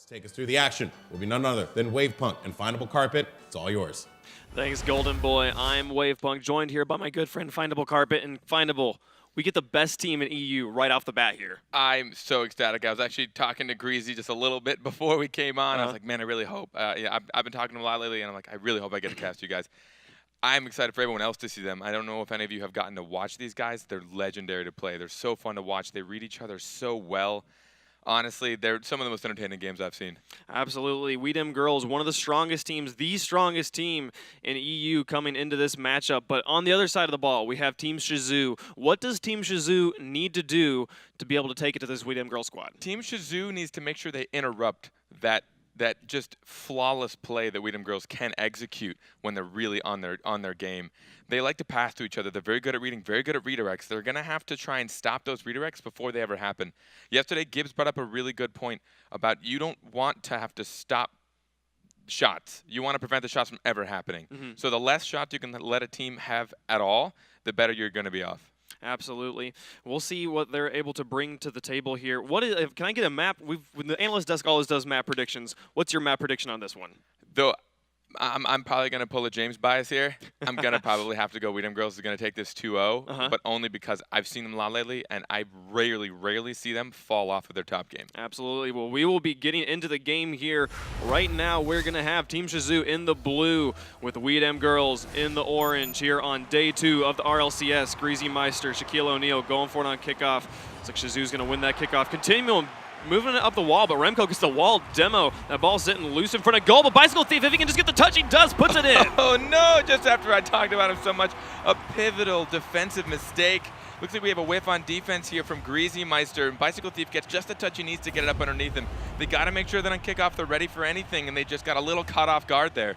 Take us through the action will be none other than Wavepunk and Findable Carpet. It's all yours. Thanks, Golden Boy. I'm Wavepunk, joined here by my good friend Findable Carpet. And Findable, we get the best team in EU right off the bat here. I'm so ecstatic. I was actually talking to Greasy just a little bit before we came on. I was like, man, I really hope. I've been talking to him a lot lately, and I'm like, I really hope I get to cast you guys. I'm excited for everyone else to see them. I don't know if any of you have gotten to watch these guys. They're legendary to play. They're so fun to watch. They read each other so well. Honestly, they're some of the most entertaining games I've seen. Absolutely. Dem Girlz, one of the strongest teams, the strongest team in EU coming into this matchup. But on the other side of the ball, we have Team Shazoo. What does Team Shazoo need to do to be able to take it to this Dem Girlz squad? Team Shazoo needs to make sure they interrupt that just flawless play that Dem Girlz can execute when they're really on their game. They like to pass to each other. They're very good at reading, very good at redirects. They're going to have to try and stop those redirects before they ever happen. Yesterday, Gibbs brought up a really good point about you don't want to have to stop shots. You want to prevent the shots from ever happening. So the less shots you can let a team have at all, the better you're going to be off. Absolutely. We'll see what they're able to bring to the table here. Can I get a map? The analyst desk always does map predictions. What's your map prediction on this one? Though I'm probably going to pull a James bias here. I'm going to probably have to go Dem Girlz is going to take this 2-0, but only because I've seen them a lot lately, and I rarely see them fall off of their top game. Absolutely. Well, we will be getting into the game here. Right now, we're going to have Team Shazoo in the blue with Dem Girlz in the orange here on day 2 of the RLCS. Greasy Meister, Shaquille O'Neal going for it on kickoff. Looks like Shazoo's going to win that kickoff. Continuing moving it up the wall, but Remco gets the wall demo. That ball sitting loose in front of goal, but Bicycle Thief, if he can just get the touch, he does, puts it in. Oh no, just after I talked about him so much, a pivotal defensive mistake. Looks like we have a whiff on defense here from Greasy Meister, and Bicycle Thief gets just the touch he needs to get it up underneath him. They got to make sure that on kickoff they're ready for anything, and they just got a little caught off guard there.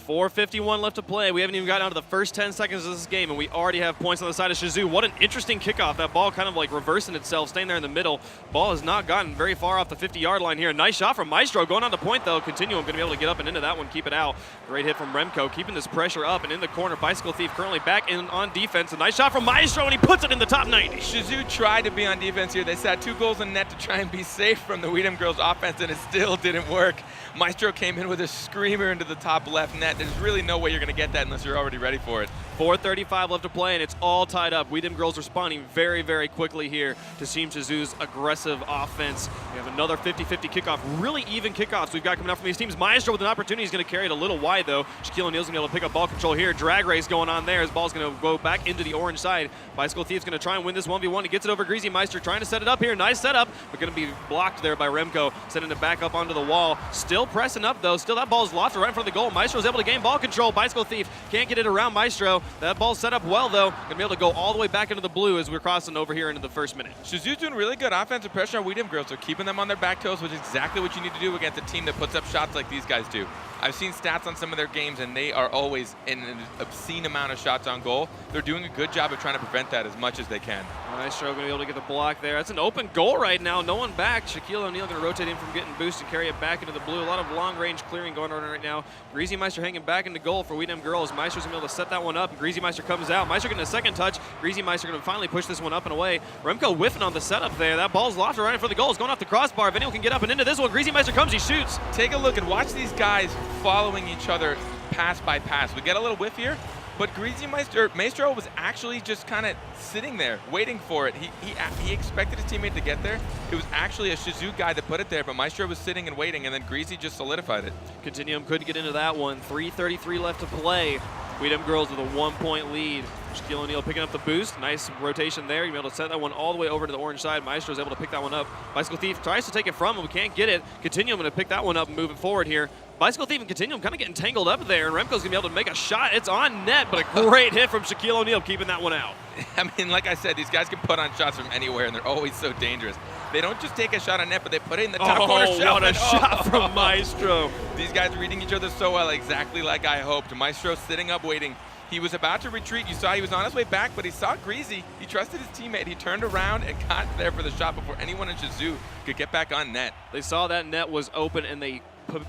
4:51 left to play. We haven't even gotten out of the first 10 seconds of this game, and we already have points on the side of Shazoo. What an interesting kickoff. That ball kind of like reversing itself, staying there in the middle. Ball has not gotten very far off the 50-yard line here. Nice shot from Maestro going on the point, though. Continuum going to be able to get up and into that one, keep it out. Great hit from Remco, keeping this pressure up and in the corner. Bicycle Thief currently back in on defense. A nice shot from Maestro, and he puts it in the top 90. Shazoo tried to be on defense here. They sat 2 goals in net to try and be safe from the Dem Girlz offense, and it still didn't work. Maestro came in with a screamer into the top left net. There's really no way you're going to get that unless you're already ready for it. 4:35 left to play, and it's all tied up. Dem Girlz responding very quickly here to Team Shazoo's aggressive offense. We have another 50-50 kickoff. Really even kickoffs we've got coming out from these teams. Maestro with an opportunity. He's going to carry it a little wide, though. Shaquille O'Neal's going to be able to pick up ball control here. Drag race going on there. His ball's going to go back into the orange side. Bicycle Thief's going to try and win this 1v1. He gets it over Greasy Meister, trying to set it up here. Nice setup, but going to be blocked there by Remco, sending it back up onto the wall. Still pressing up, though. Still that ball's lofted right in front of the goal. Maestro's able to gain ball control. Bicycle Thief can't get it around Maestro. That ball's set up well, though. Going to be able to go all the way back into the blue as we're crossing over here into the first minute. Shazoo's doing really good offensive pressure on Dem Girlz. They're keeping them on their back toes, which is exactly what you need to do against a team that puts up shots like these guys do. I've seen stats on some of their games, and they are always in an obscene amount of shots on goal. They're doing a good job of trying to prevent that as much as they can. Maestro going to be able to get the block there. That's an open goal right now. No one back. Shaquille O'Neal going to rotate in from getting boost and carry it back into the blue. A lot of long-range clearing going on right now. Greasy Meister hanging back into goal for Dem Girlz. Meister's going to be able to set that one up. Greasy Meister comes out. Meister getting a second touch. Greasy Meister going to finally push this one up and away. Remco whiffing on the setup there. That ball's lofted right in front of the goal. It's going off the crossbar. If anyone can get up and into this one, Greasy Meister comes. He shoots. Take a look and watch these guys following each other pass by pass. We get a little whiff here, but Greasy Maestro was actually just kind of sitting there waiting for it. He expected his teammate to get there. It was actually a Shazoo guy that put it there, but Maestro was sitting and waiting, and then Greasy just solidified it. Continuum couldn't get into that one. 3:33 left to play. Dem Girlz with a 1-point lead. Shaquille O'Neal picking up the boost. Nice rotation there. You'll be able to set that one all the way over to the orange side. Maestro's able to pick that one up. Bicycle Thief tries to take it from him. We can't get it. Continuum going to pick that one up and move it forward here. Bicycle Thief and Continuum kind of getting tangled up there, and Remco's going to be able to make a shot. It's on net, but a great hit from Shaquille O'Neal keeping that one out. I mean, like I said, these guys can put on shots from anywhere, and they're always so dangerous. They don't just take a shot on net, but they put it in the top corner shelf. What a shot from Maestro. These guys are reading each other so well, exactly like I hoped. Maestro sitting up waiting. He was about to retreat. You saw he was on his way back, but he saw Greasy. He trusted his teammate. He turned around and got there for the shot before anyone in Shazoo could get back on net. They saw that net was open, and they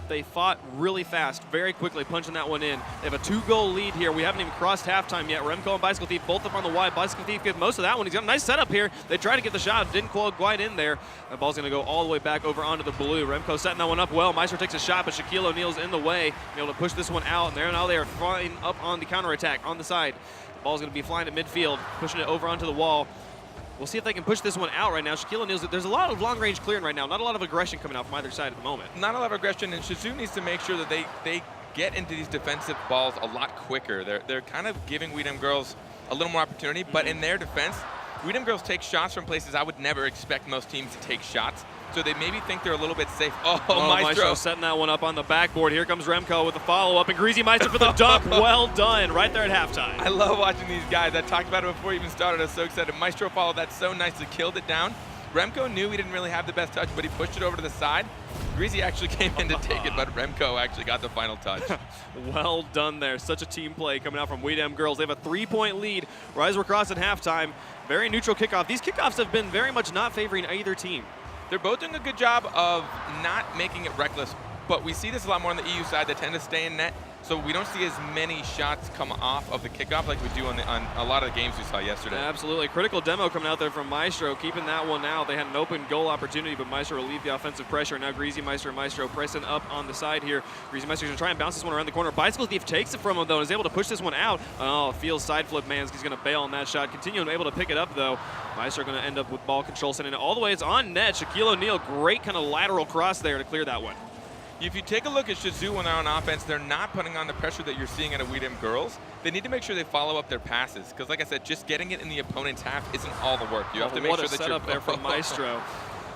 they fought really fast, very quickly, punching that one in. They have a 2-goal lead here. We haven't even crossed halftime yet. Remco and Bicycle Thief both up on the wide. Bicycle Thief gets most of that one. He's got a nice setup here. They try to get the shot. Didn't quite in there. That ball's going to go all the way back over onto the blue. Remco setting that one up well. Maestro takes a shot, but Shaquille O'Neal's in the way. Able to push this one out. And now they are flying up on the counterattack on the side. The ball's going to be flying at midfield, pushing it over onto the wall. We'll see if they can push this one out right now. Shaquille O'Neal's, there's a lot of long-range clearing right now. Not a lot of aggression coming out from either side at the moment. Not a lot of aggression, and Shazoo needs to make sure that they get into these defensive balls a lot quicker. They're kind of giving Dem Girlz a little more opportunity, but in their defense, Dem Girlz take shots from places I would never expect most teams to take shots. So they maybe think they're a little bit safe. Oh, Maestro setting that one up on the backboard. Here comes Remco with the follow-up, and Greasy Meister for the dunk. Well done, right there at halftime. I love watching these guys. I talked about it before we even started. I was so excited. Maestro followed that so nicely, killed it down. Remco knew he didn't really have the best touch, but he pushed it over to the side. Greasy actually came in to take it, but Remco actually got the final touch. Well done there. Such a team play coming out from Dem Girlz. They have a 3-point lead. Rise we're crossing halftime. Very neutral kickoff. These kickoffs have been very much not favoring either team. They're both doing a good job of not making it reckless, but we see this a lot more on the EU side. They tend to stay in net, so we don't see as many shots come off of the kickoff like we do on a lot of the games we saw yesterday. Absolutely. Critical demo coming out there from Maestro, keeping that one out. They had an open goal opportunity, but Maestro relieved the offensive pressure. Now Greasy Meister and Maestro pressing up on the side here. Greasy Meister's going to try and bounce this one around the corner. Bicycle Thief takes it from him, though, and is able to push this one out. Oh, feels side flip, man. He's going to bail on that shot. Continuing able to pick it up, though. Maestro going to end up with ball control, sending it all the way. It's on net. Shaquille O'Neal, great kind of lateral cross there to clear that one. If you take a look at Shazoo when they're on offense, they're not putting on the pressure that you're seeing out of Dem Girlz. They need to make sure they follow up their passes, because like I said, just getting it in the opponent's half isn't all the work. You have to make sure that setup there from Maestro.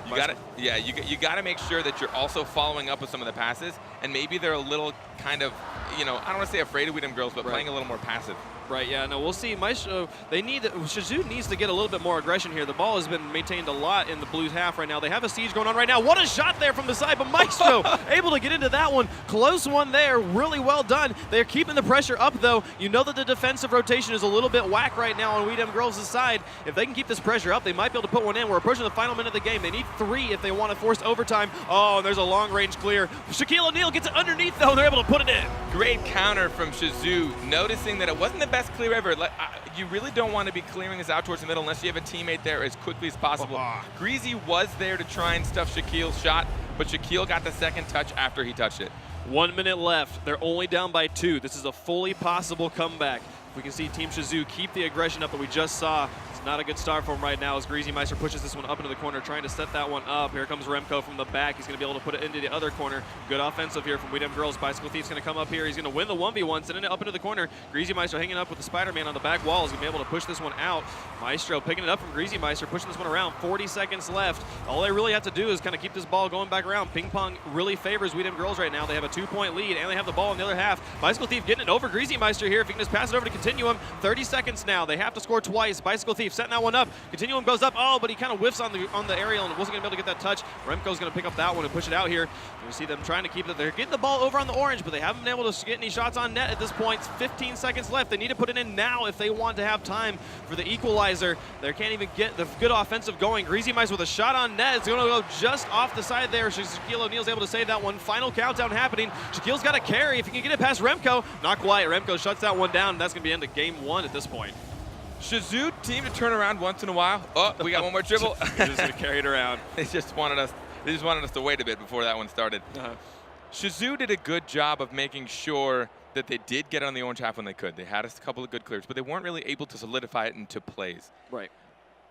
You got to make sure that you're also following up with some of the passes, and maybe they're a little kind of, I don't want to say afraid of Dem Girlz, but playing a little more passive. Right, yeah, no, we'll see. Maestro, Shazoo needs to get a little bit more aggression here. The ball has been maintained a lot in the Blues half right now. They have a siege going on right now. What a shot there from the side, but Maestro able to get into that one. Close one there, really well done. They're keeping the pressure up, though. You know that the defensive rotation is a little bit whack right now on Dem Girlz' side. If they can keep this pressure up, they might be able to put one in. We're approaching the final minute of the game. They need 3 if they want to force overtime. Oh, and there's a long-range clear. Shaquille O'Neal gets it underneath, though, and they're able to put it in. Great counter from Shazoo, noticing that it wasn't the best clear ever. You really don't want to be clearing this out towards the middle unless you have a teammate there as quickly as possible. Greasy was there to try and stuff Shaquille's shot, but Shaquille got the second touch after he touched it. 1 minute left. They're only down by 2. This is a fully possible comeback. If we can see Team Shazoo keep the aggression up that we just saw. It's not a good start for him right now as Greasy Meister pushes this one up into the corner, trying to set that one up. Here comes Remco from the back. He's going to be able to put it into the other corner. Good offensive here from Dem Girlz. Bicycle Thief's going to come up here. He's going to win the 1v1, sending it up into the corner. Greasy Meister hanging up with the Spider-Man on the back wall. He's going to be able to push this one out. Maestro picking it up from Greasy Meister, pushing this one around. 40 seconds left. All they really have to do is kind of keep this ball going back around. Ping pong really favors Dem Girlz right now. They have a 2-point lead, and they have the ball in the other half. Bicycle Thief getting it over Greasy Meister here. If he can just pass it over to Continuum. 30 seconds now. They have to score twice. Bicycle Thief setting that one up. Continuum goes up. Oh, but he kind of whiffs on the aerial and wasn't going to be able to get that touch. Remco's going to pick up that one and push it out here. You see them trying to keep it. They're getting the ball over on the orange, but they haven't been able to get any shots on net at this point. 15 seconds left. They need to put it in now if they want to have time for the equalizer. They can't even get the good offensive going. Greasy Mice with a shot on net. It's going to go just off the side there. Shaquille O'Neal's able to save that one. Final countdown happening. Shaquille's got to carry. If he can get it past Remco, not quite. Remco shuts that one down. And that's going to be end of game 1 at this point. Shazoo team to turn around once in a while. Oh, we got one more dribble. They're just going to carry it around. They just wanted us to wait a bit before that one started. Shazoo did a good job of making sure that they did get on the orange half when they could. They had a couple of good clears, but they weren't really able to solidify it into plays. Right.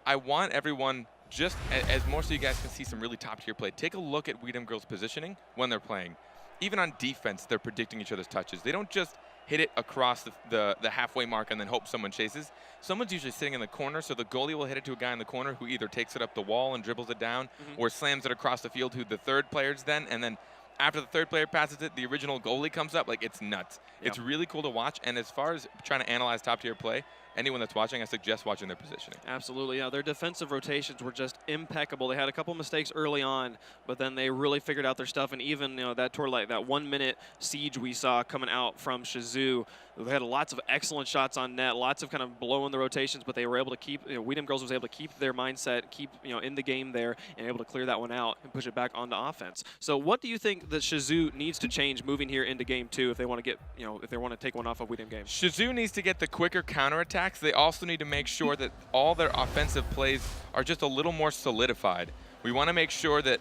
I want everyone, just as more so you guys can see some really top-tier play, take a look at Dem Girlz positioning when they're playing. Even on defense, they're predicting each other's touches. They don't just hit it across the halfway mark and then hope someone chases. Someone's usually sitting in the corner, so the goalie will hit it to a guy in the corner who either takes it up the wall and dribbles it down or slams it across the field to the third player's then, and then after the third player passes it, the original goalie comes up. Like, it's nuts. Yep. It's really cool to watch, and as far as trying to analyze top-tier play, anyone that's watching, I suggest watching their positioning. Absolutely, yeah. Their defensive rotations were just impeccable. They had a couple mistakes early on, but then they really figured out their stuff. And even that that 1 minute siege we saw coming out from Shazoo, they had lots of excellent shots on net, lots of kind of blowing the rotations, but they were able to keep. Dem Girlz was able to keep their mindset, keep in the game there, and able to clear that one out and push it back onto offense. So, what do you think that Shazoo needs to change moving here into game 2 if they want to get if they want to take one off of Dem game? Shazoo needs to get the quicker counterattacks. They also need to make sure that all their offensive plays are just a little more solidified. We want to make sure that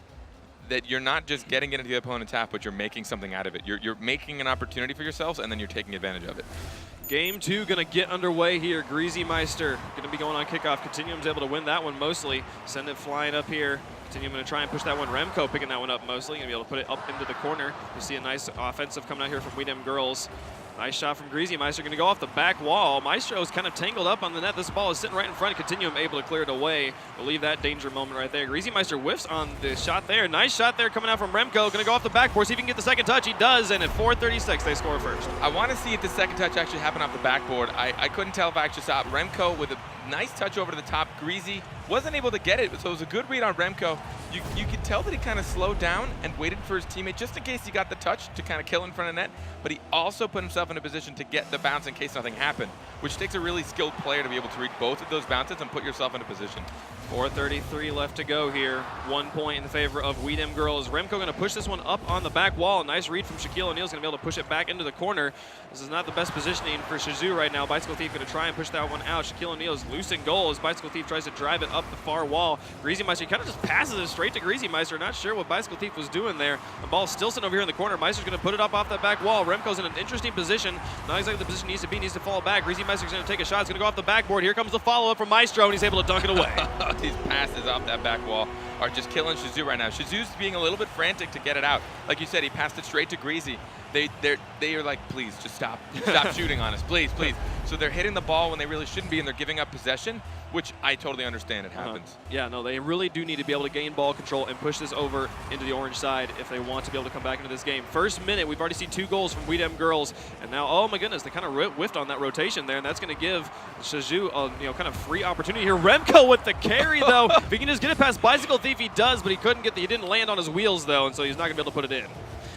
you're not just getting into the opponent's half, but you're making something out of it. You're making an opportunity for yourselves, and then you're taking advantage of it. Game 2 going to get underway here. Greasy Meister going to be going on kickoff. Continuum's able to win that one mostly. Send it flying up here. Continuum going to try and push that one. Remco picking that one up mostly. Going to be able to put it up into the corner. You see a nice offensive coming out here from Dem Girlz. Nice shot from Greasy Meister, going to go off the back wall. Maestro's kind of tangled up on the net. This ball is sitting right in front. Continuum able to clear it away. We'll leave that danger moment right there. Greasy Meister whiffs on the shot there. Nice shot there coming out from Remco. Going to go off the backboard, see if he can get the second touch. He does, and at 4:36, they score first. I want to see if the second touch actually happened off the backboard. I couldn't tell if I actually saw it. Remco with a nice touch over to the top. Greasy wasn't able to get it, so it was a good read on Remco. You could tell that he kind of slowed down and waited for his teammate just in case he got the touch to kind of kill in front of net, but he also put himself in a position to get the bounce in case nothing happened, which takes a really skilled player to be able to read both of those bounces and put yourself in a position. 4:33 left to go here. 1 point in the favor of Dem Girlz. Remco going to push this one up on the back wall. Nice read from Shaquille O'Neal's going to be able to push it back into the corner. This is not the best positioning for Shazoo right now. Bicycle Thief going to try and push that one out. Shaquille O'Neal's loose in goal as Bicycle Thief tries to drive it up the far wall. Greasy Meister kind of just passes it straight to Greasy Meister. Not sure what Bicycle Thief was doing there. The ball's still sitting over here in the corner. Meister's going to put it up off that back wall. Remco's in an interesting position. Not exactly the position he needs to be. Needs to fall back. Greasy Meister's going to take a shot. It's going to go off the backboard. Here comes the follow-up from Maestro, and he's able to dunk it away. These passes off that back wall are just killing Shazoo right now. Shazoo's being a little bit frantic to get it out. Like you said, he passed it straight to Greasy. They are like, please, just stop shooting on us, please. So they're hitting the ball when they really shouldn't be, and they're giving up possession, which I totally understand it happens. Yeah, no, they really do need to be able to gain ball control and push this over into the orange side if they want to be able to come back into this game. First minute, we've already seen 2 goals from Dem Girlz, and now, oh my goodness, they kind of whiffed on that rotation there, and that's going to give Shazoo a kind of free opportunity here. Remco with the carry though. If he can just get it past Bicycle Thief, he does, but he didn't land on his wheels though, and so he's not going to be able to put it in.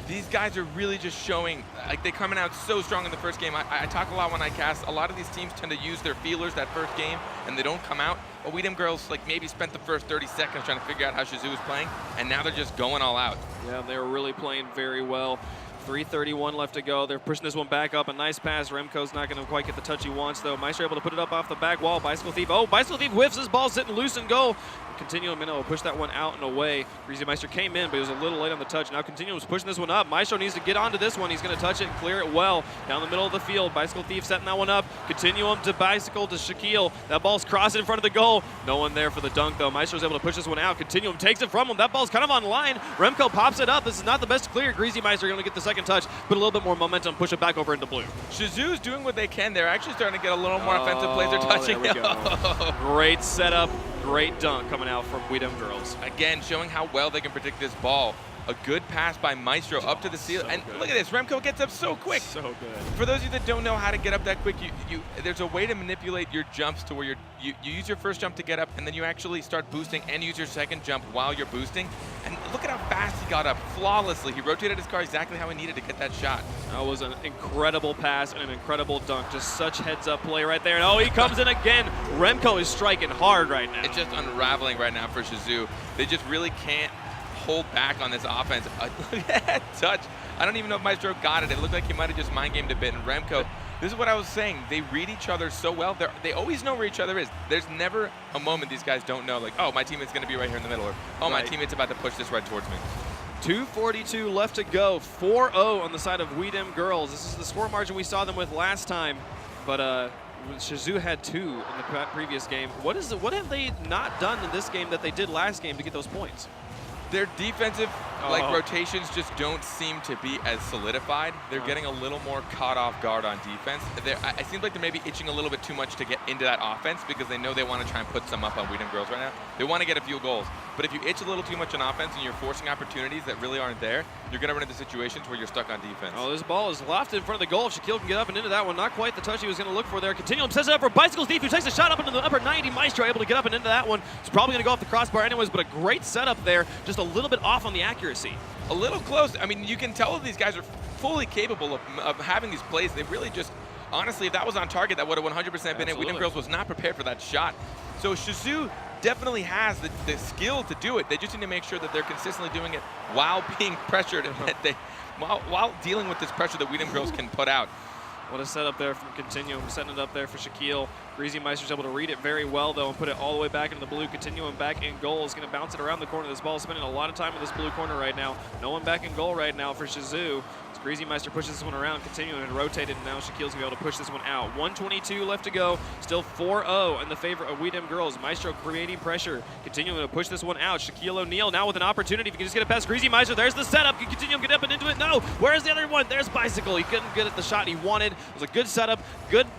These guys are really just showing, like, they're coming out so strong in the first game. I talk a lot when I cast. A lot of these teams tend to use their feelers that first game, and they don't come out. But Dem Girlz, like, maybe spent the first 30 seconds trying to figure out how Shazoo was playing, and now they're just going all out. Yeah, they were really playing very well. 3:31 left to go. They're pushing this one back up. A nice pass. Remco's not going to quite get the touch he wants, though. Meister able to put it up off the back wall. Bicycle Thief. Oh, Bicycle Thief whiffs. His ball sitting loose and goal. Continuum will push that one out and away. Greasy Meister came in, but he was a little late on the touch. Now Continuum's pushing this one up. Maestro needs to get onto this one. He's going to touch it and clear it well. Down the middle of the field. Bicycle Thief setting that one up. Continuum to Bicycle to Shaquille. That ball's crossing in front of the goal. No one there for the dunk, though. Maestro's able to push this one out. Continuum takes it from him. That ball's kind of on line. Remco pops it up. This is not the best clear. Greasy Meister going to get the second touch, but a little bit more momentum, push it back over into blue. Shazoo's doing what they can. They're actually starting to get a little more offensive plays. They're touching. There we go. Great setup. Great dunk coming out from Dem Girlz. Again, showing how well they can predict this ball. A good pass by Maestro up to the ceiling. And look at this, Remco gets up so quick. So good. For those of you that don't know how to get up that quick, there's a way to manipulate your jumps to where you use your first jump to get up, and then you actually start boosting and use your second jump while you're boosting. And look at how fast he got up, flawlessly. He rotated his car exactly how he needed to get that shot. That was an incredible pass and an incredible dunk. Just such heads-up play right there. And oh, he comes in again. Remco is striking hard right now. It's just unraveling right now for Shazoo. They just really can't hold back on this offense. Look at that touch. I don't even know if Maestro got it. It looked like he might have just mind-gamed a bit. And Remco, this is what I was saying. They read each other so well. They always know where each other is. There's never a moment these guys don't know, like, oh, my teammate's going to be right here in the middle, or, oh, my teammate's about to push this right towards me. 2:42 left to go. 4-0 on the side of Dem Girlz. This is the score margin we saw them with last time, but Shazoo had 2 in the previous game. What have they not done in this game that they did last game to get those points? Their defensive like rotations just don't seem to be as solidified. They're getting a little more caught off guard on defense. It seems like they're maybe itching a little bit too much to get into that offense because they know they want to try and put some up on Dem Girlz right now. They want to get a few goals. But if you itch a little too much on offense and you're forcing opportunities that really aren't there, you're going to run into situations where you're stuck on defense. Oh, this ball is lofted in front of the goal. If Shaquille can get up and into that one, not quite the touch he was going to look for there. Continuum sets it up for Bicycle's Thief, who takes a shot up into the upper 90. Maestro able to get up and into that one. It's probably going to go off the crossbar anyways, but a great setup there. Just a little bit off on the accuracy. A little close. I mean, you can tell that these guys are fully capable of having these plays. They really just, honestly, if that was on target, that would have 100% been it. Dem Girlz was not prepared for that shot. So Shazoo definitely has the skill to do it. They just need to make sure that they're consistently doing it while being pressured and that while dealing with this pressure that Dem Girlz can put out. What a setup there from Continuum, setting it up there for Shaquille. Greasy Meister's able to read it very well, though, and put it all the way back into the blue. Continuum back in goal. Is going to bounce it around the corner. This ball is spending a lot of time in this blue corner right now. No one back in goal right now for Shazoo. Greasy Meister pushes this one around, continuing and rotated, and now Shaquille's going to be able to push this one out. 1:22 left to go. Still 4-0 in the favor of Dem Girlz. Maestro creating pressure, continuing to push this one out. Shaquille O'Neal now with an opportunity. If he can just get it past Greasy Meister, there's the setup. Can Continuum get up and into it? No. Where's the other one? There's Bicycle. He couldn't get at the shot he wanted. It was a good setup.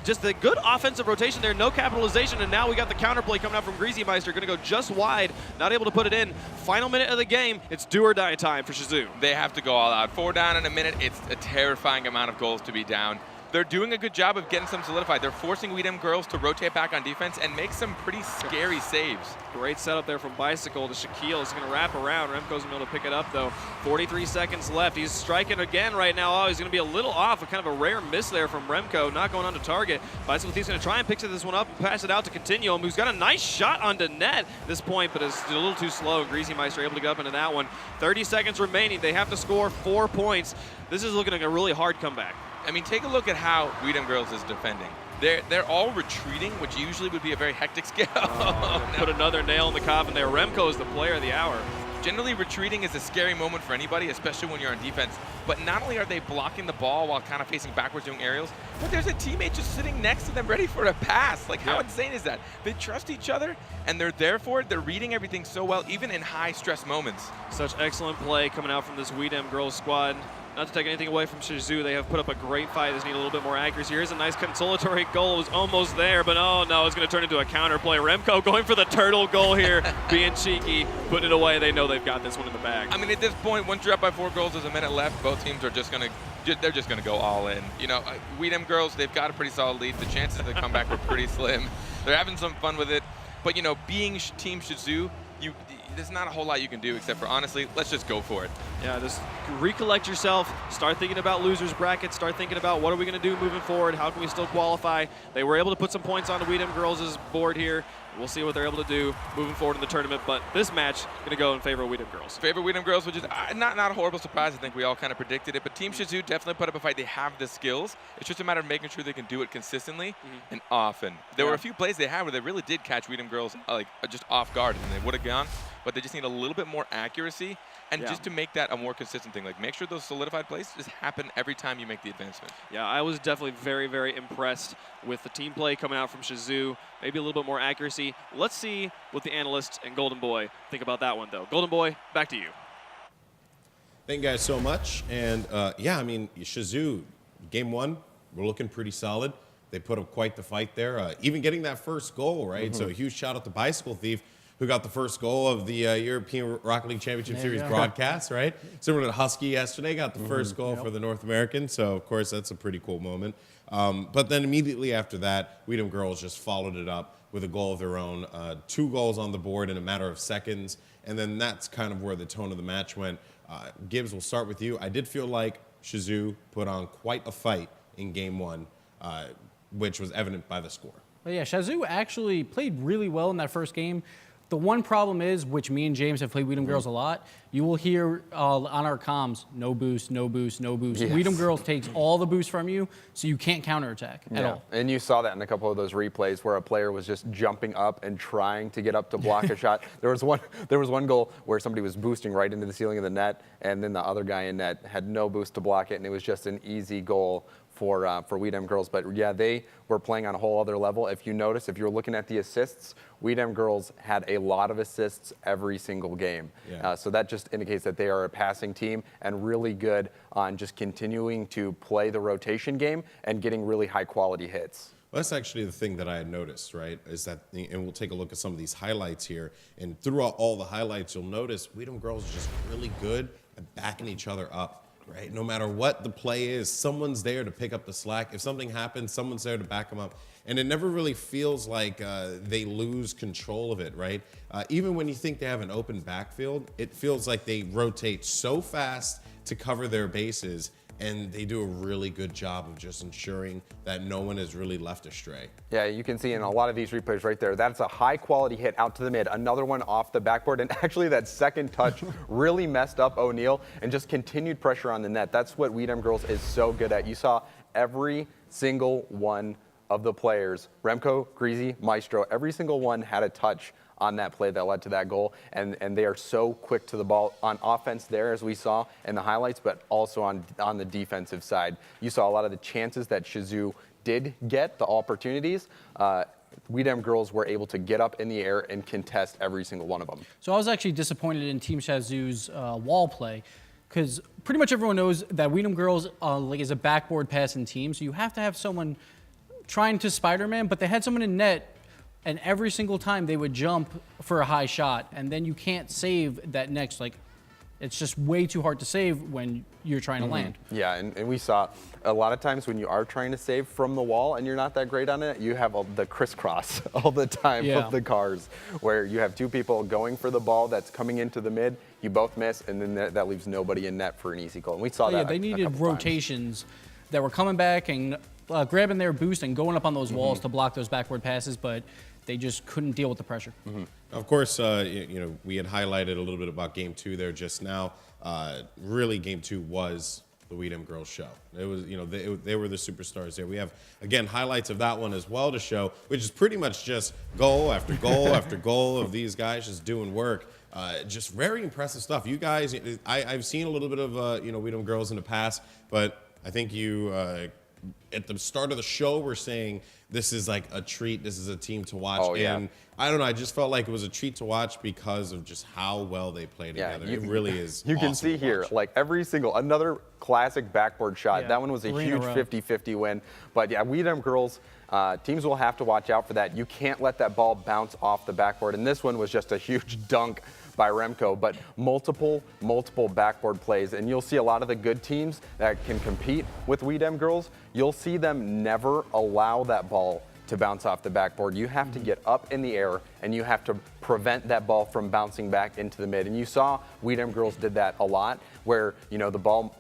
Just a good offensive rotation there. No capitalization, and now we got the counterplay coming out from Greasy Meister. Going to go just wide. Not able to put it in. Final minute of the game. It's do or die time for Shazoo. They have to go all out. 4 down in a minute. It's a terrifying amount of goals to be down. They're doing a good job of getting some solidified. They're forcing Dem Girlz to rotate back on defense and make some pretty scary saves. Great setup there from Bicycle to Shaquille. Is going to wrap around. Remco's able to pick it up, though. 43 seconds left. He's striking again right now. Oh, he's going to be a little off. A kind of a rare miss there from Remco. Not going on to target. Bicycle Thief's going to try and pick this one up and pass it out to Continuum, who's got a nice shot onto net at this point, but is a little too slow. Greasy Meister able to get up into that one. 30 seconds remaining. They have to score 4 points. This is looking like a really hard comeback. I mean, take a look at how Dem Girlz is defending. They're all retreating, which usually would be a very hectic skill. Put another nail in the coffin there. Remco is the player of the hour. Generally, retreating is a scary moment for anybody, especially when you're on defense. But not only are they blocking the ball while kind of facing backwards doing aerials, but there's a teammate just sitting next to them ready for a pass. Like, how insane is that? They trust each other, and they're there for it. They're reading everything so well, even in high-stress moments. Such excellent play coming out from this Dem Girlz squad. Not to take anything away from Shazoo, they have put up a great fight. They just need a little bit more accuracy. Here's a nice consolatory goal. It was almost there, but oh no, it's going to turn into a counter play. Remco going for the turtle goal here, being cheeky, putting it away. They know they've got this one in the bag. I mean, at this point, once you're up by 4 goals, there's a minute left. Both teams are just going to go all in. You know, Dem Girlz, they've got a pretty solid lead. The chances of the comeback were pretty slim. They're having some fun with it, but you know, being Team Shazoo, there's not a whole lot you can do except for, honestly, let's just go for it. Yeah, just recollect yourself, start thinking about losers brackets, start thinking about what are we going to do moving forward, how can we still qualify. They were able to put some points on the Dem Girlz' board here. We'll see what they're able to do moving forward in the tournament, but this match going to go in favor of Dem Girlz. Favor of Dem Girlz, which is not a horrible surprise. I think we all kind of predicted it, but Team Shazoo definitely put up a fight. They have the skills. It's just a matter of making sure they can do it consistently and often. There were a few plays they had where they really did catch Dem Girlz just off guard, and they would have gone, but they just need a little bit more accuracy and just to make that a more consistent thing. Like, make sure those solidified plays just happen every time you make the advancement. Yeah, I was definitely very, very impressed with the team play coming out from Shazoo. Maybe a little bit more accuracy. Let's see what the analysts and Golden Boy think about that one, though. Golden Boy, back to you. Thank you guys so much. And yeah, I mean, Shazoo, game 1, we're looking pretty solid. They put up quite the fight there, even getting that first goal, right? So a huge shout out to Bicycle Thief, who got the first goal of the European Rocket League Championship Series broadcast, right? Similar to Husky yesterday, got the first goal for the North American. So, of course, that's a pretty cool moment. But then immediately after that, Dem Girlz just followed it up with a goal of their own. 2 goals on the board in a matter of seconds. And then that's kind of where the tone of the match went. Gibbs, we'll start with you. I did feel like Shazoo put on quite a fight in game 1, which was evident by the score. Well, yeah, Shazoo actually played really well in that first game. The one problem is, which me and James have played Dem Girlz a lot, you will hear on our comms, no boost, no boost, no boost. Dem Girlz takes all the boost from you, so you can't counterattack at all. And you saw that in a couple of those replays where a player was just jumping up and trying to get up to block a shot. There was one goal where somebody was boosting right into the ceiling of the net, and then the other guy in net had no boost to block it, and it was just an easy goal for We Dem Girlz. But yeah, they were playing on a whole other level. If you notice, if you're looking at the assists, We Dem Girlz had a lot of assists every single game. Yeah. So that just indicates that they are a passing team and really good on just continuing to play the rotation game and getting really high quality hits. Well, that's actually the thing that I had noticed, right? Is that, and we'll take a look at some of these highlights here. And throughout all the highlights, you'll notice We Dem Girlz is just really good at backing each other up. Right? No matter what the play is, someone's there to pick up the slack. If something happens, someone's there to back them up. And it never really feels like they lose control of it, right? Even when you think they have an open backfield, it feels like they rotate so fast to cover their bases, and they do a really good job of just ensuring that no one is really left astray. Yeah, you can see in a lot of these replays right there, that's a high quality hit out to the mid, another one off the backboard, and actually that second touch really messed up O'Neal and just continued pressure on the net. That's what We Dem Girlz is so good at. You saw every single one of the players, Remco, Greasy, Maestro, every single one had a touch on that play that led to that goal, and they are so quick to the ball on offense there, as we saw in the highlights, but also on the defensive side. You saw a lot of the chances that Shazoo did get, the opportunities. We Dem Girlz were able to get up in the air and contest every single one of them. So I was actually disappointed in Team Shazoo's wall play, because pretty much everyone knows that We Dem Girlz is a backboard passing team, so you have to have someone trying to Spider-Man, but they had someone in net, and every single time they would jump for a high shot, and then you can't save that next, it's just way too hard to save when you're trying to land. Yeah, and we saw a lot of times when you are trying to save from the wall and you're not that great on it, you have the crisscross all the time of the cars, where you have two people going for the ball that's coming into the mid, you both miss, and then that leaves nobody in net for an easy goal. And we saw that. Yeah, they needed rotations that were coming back and grabbing their boost and going up on those walls to block those backward passes, but they just couldn't deal with the pressure. Of course, we had highlighted a little bit about Game 2 there just now. Really, Game 2 was the We Dem Girlz show. It was, they were the superstars there. We have, again, highlights of that one as well to show, which is pretty much just goal after goal after goal of these guys just doing work. Just very impressive stuff. You guys, I've seen a little bit of, We Dem Girlz in the past, but I think you, at the start of the show, were saying this is like a treat. This is a team to watch. Oh, yeah. And I don't know. I just felt like it was a treat to watch because of just how well they play together. It really is. You can awesome see here, like another classic backboard shot. Yeah, That one was a 3 in a huge row. 50-50 win. But yeah, We Dem Girlz, teams will have to watch out for that. You can't let that ball bounce off the backboard. And this one was just a huge dunk by Remco, but multiple backboard plays. And you'll see a lot of the good teams that can compete with We Dem Girlz, you'll see them never allow that ball to bounce off the backboard. You have to get up in the air and you have to prevent that ball from bouncing back into the mid. And you saw We Dem Girlz did that a lot, where the ball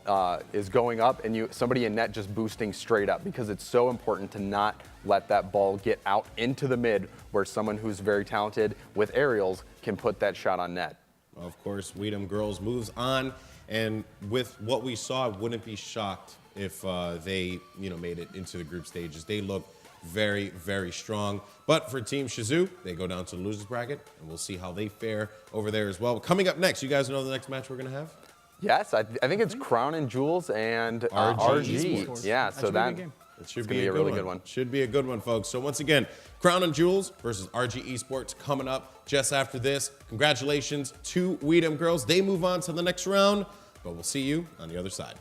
is going up and somebody in net just boosting straight up, because it's so important to not let that ball get out into the mid, where someone who's very talented with aerials can put that shot on net. Of course, We Dem Girlz moves on, and with what we saw, I wouldn't be shocked if they made it into the group stages. They look very, very strong. But for Team Shazoo, they go down to the losers bracket, and we'll see how they fare over there as well. Coming up next, you guys know the next match we're going to have? Yes, I think it's Crown and Jewels and RG. RG. Yeah, so that It should be a really good one. Should be a good one, folks. So once again, Crown and Jewels versus RG eSports coming up just after this. Congratulations to We Dem Girlz. They move on to the next round, but we'll see you on the other side.